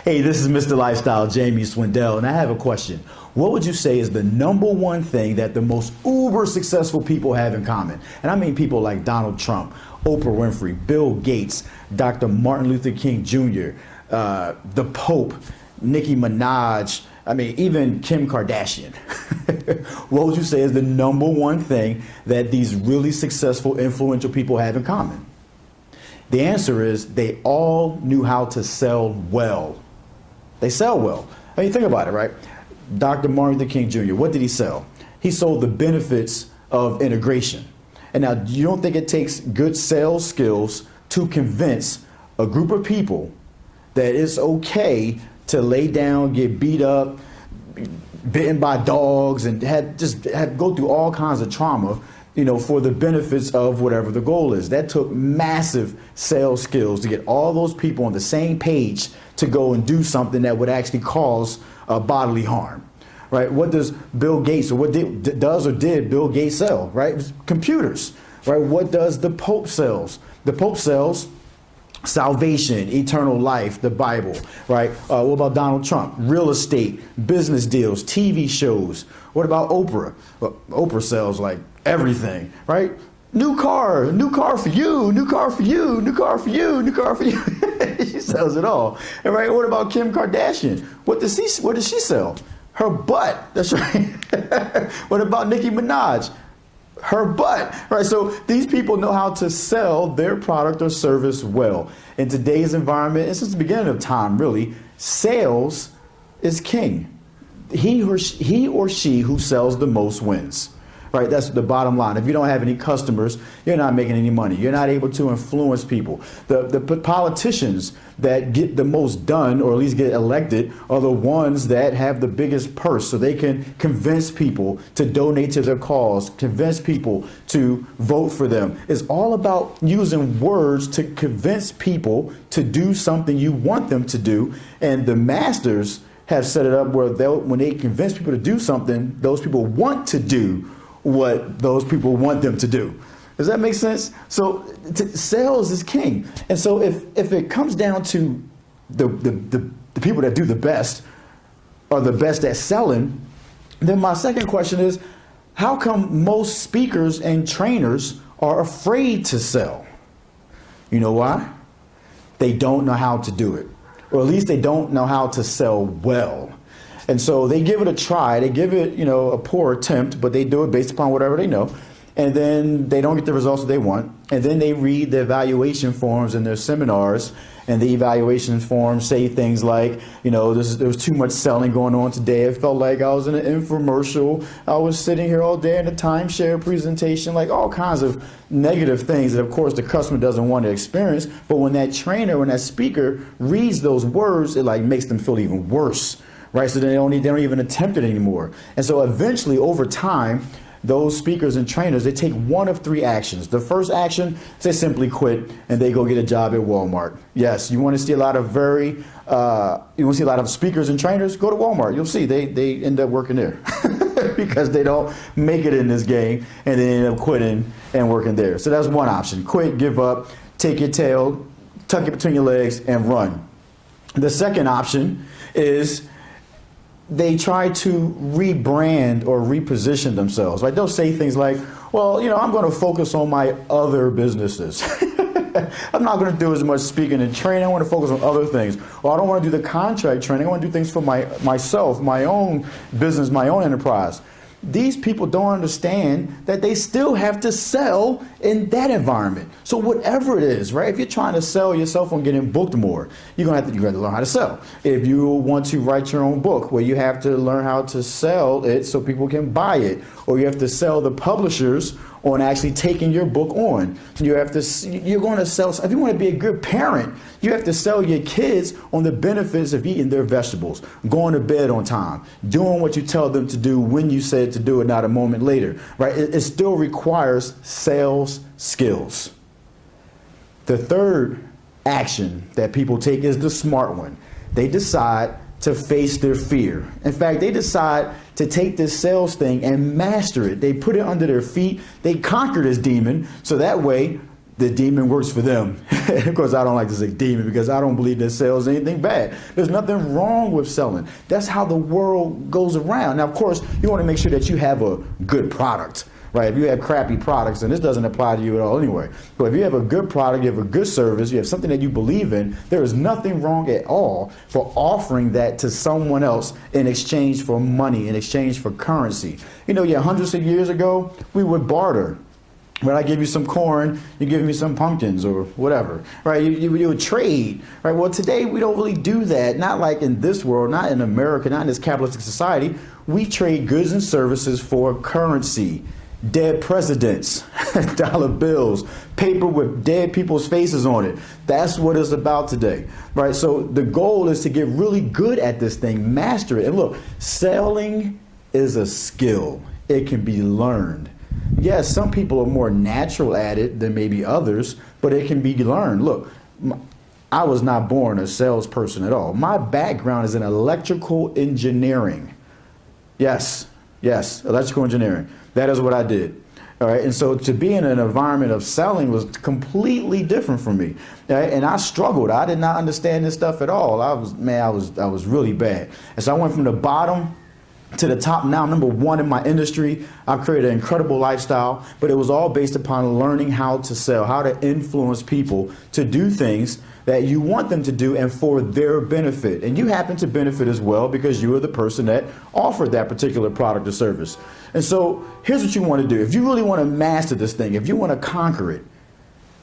Hey, this is Mr. Lifestyle, Jaime Swindell, and I have a question. What would you say is the number one thing that the most uber successful people have in common? And I mean people like Donald Trump, Oprah Winfrey, Bill Gates, Dr. Martin Luther King Jr., the Pope, Nicki Minaj, I mean, even Kim Kardashian. What would you say is the number one thing that these really successful, influential people have in common? The answer is they all knew how to sell well. They sell well. I mean, think about it, right? Dr. Martin Luther King Jr., what did he sell? He sold the benefits of integration. And now, you don't think it takes good sales skills to convince a group of people that it's okay to lay down, get beat up, bitten by dogs, and go through all kinds of trauma, for the benefits of whatever the goal is? That took massive sales skills to get all those people on the same page to go and do something that would actually cause bodily harm, right? What does Bill Gates, or what did Bill Gates sell, right? Computers, right? What does the Pope sells? The Pope sells salvation, eternal life, the Bible, right? What about Donald Trump? Real estate, business deals, TV shows. What about Oprah? Well, Oprah sells like everything, right? New car for you, new car for you, new car for you, new car for you. She sells it all. And right, what about Kim Kardashian? What does she sell? Her butt. That's right. What about Nicki Minaj? Her butt, right? So these people know how to sell their product or service well. In today's environment, and since the beginning of time, really, sales is king. He or she who sells the most wins. Right, that's the bottom line. If you don't have any customers, you're not making any money. You're not able to influence people. The politicians that get the most done, or at least get elected, are the ones that have the biggest purse, so they can convince people to donate to their cause, convince people to vote for them. It's all about using words to convince people to do something you want them to do. And the masters have set it up where when they convince people to do something, those people want to do what those people want them to do. Does that make sense? So sales is king. And so if it comes down to the people that do the best, are the best at selling, then my second question is, how come most speakers and trainers are afraid to sell? You know why? They don't know how to do it. Or at least they don't know how to sell well. And so they give it a try, they give it, a poor attempt, but they do it based upon whatever they know. And then they don't get the results that they want. And then they read the evaluation forms in their seminars, and the evaluation forms say things like, there was too much selling going on today. It felt like I was in an infomercial. I was sitting here all day in a timeshare presentation, like all kinds of negative things that, of course, the customer doesn't want to experience. But when that trainer, when that speaker reads those words, it like makes them feel even worse. Right, so they don't even attempt it anymore. And so eventually, over time, those speakers and trainers, they take one of three actions. The first action, they simply quit and they go get a job at Walmart. Yes, you want to see a lot of speakers and trainers, go to Walmart. You'll see they end up working there because they don't make it in this game, and they end up quitting and working there. So that's one option: quit, give up, take your tail, tuck it between your legs, and run. The second option is they try to rebrand or reposition themselves. Like, they'll say things like, well, I'm going to focus on my other businesses. I'm not going to do as much speaking and training. I want to focus on other things. Or I don't want to do the contract training. I want to do things for myself, my own business, my own enterprise. These people don't understand that they still have to sell in that environment. So whatever it is, right? If you're trying to sell yourself on getting booked more, you're going to have to learn how to sell. If you want to write your own book, well, you have to learn how to sell it so people can buy it. Or you have to sell the publishers on actually taking your book on. You're going to sell. If you want to be a good parent, you have to sell your kids on the benefits of eating their vegetables, going to bed on time, doing what you tell them to do when you said to do it, not a moment later, right? It still requires sales skills. The third action that people take is the smart one. They decide to face their fear. In fact, they decide to take this sales thing and master it. They put it under their feet. They conquer this demon, so that way the demon works for them. Of course, I don't like to say demon because I don't believe that sales is anything bad. There's nothing wrong with selling. That's how the world goes around. Now, of course, you want to make sure that you have a good product, right? If you have crappy products, and this doesn't apply to you at all anyway, but if you have a good product, you have a good service, you have something that you believe in, there is nothing wrong at all for offering that to someone else in exchange for money, in exchange for currency. You know, yeah, hundreds of years ago, we would barter. When I give you some corn, you give me some pumpkins or whatever, right? You would trade, right? Well, today we don't really do that. Not like in this world, not in America, not in this capitalistic society. We trade goods and services for currency, dead presidents, dollar bills, paper with dead people's faces on it. That's what it's about today, right? So the goal is to get really good at this thing, master it. And look, selling is a skill. It can be learned. Yes, some people are more natural at it than maybe others, but it can be learned. Look, I was not born a salesperson at all. My background is in electrical engineering. Yes, electrical engineering. That is what I did. All right, and so to be in an environment of selling was completely different from me. Right? And I struggled. I did not understand this stuff at all. I was really bad. And so I went from the bottom to the top. Now, number one in my industry. I've created an incredible lifestyle, but it was all based upon learning how to sell, how to influence people to do things that you want them to do and for their benefit. And you happen to benefit as well because you are the person that offered that particular product or service. And so here's what you want to do. If you really want to master this thing, if you want to conquer it,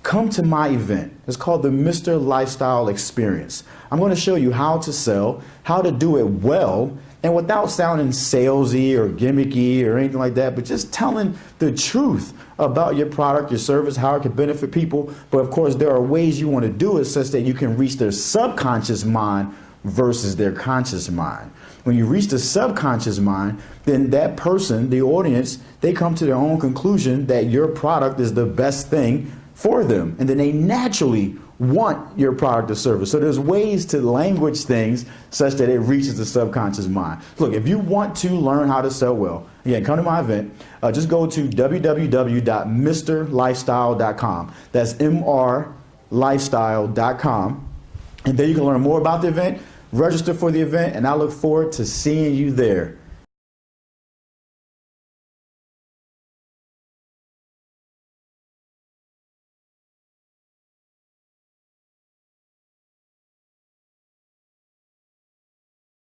come to my event. It's called the Mr. Lifestyle Experience. I'm going to show you how to sell, how to do it well, and without sounding salesy or gimmicky or anything like that, but just telling the truth about your product, your service, how it can benefit people. But of course, there are ways you want to do it such that you can reach their subconscious mind versus their conscious mind. When you reach the subconscious mind, then that person, the audience, they come to their own conclusion that your product is the best thing for them. And then they naturally want your product or service. So there's ways to language things such that it reaches the subconscious mind. Look, if you want to learn how to sell well, again, come to my event. Just go to www.mrlifestyle.com. That's mrlifestyle.com. And there you can learn more about the event, register for the event, and I look forward to seeing you there.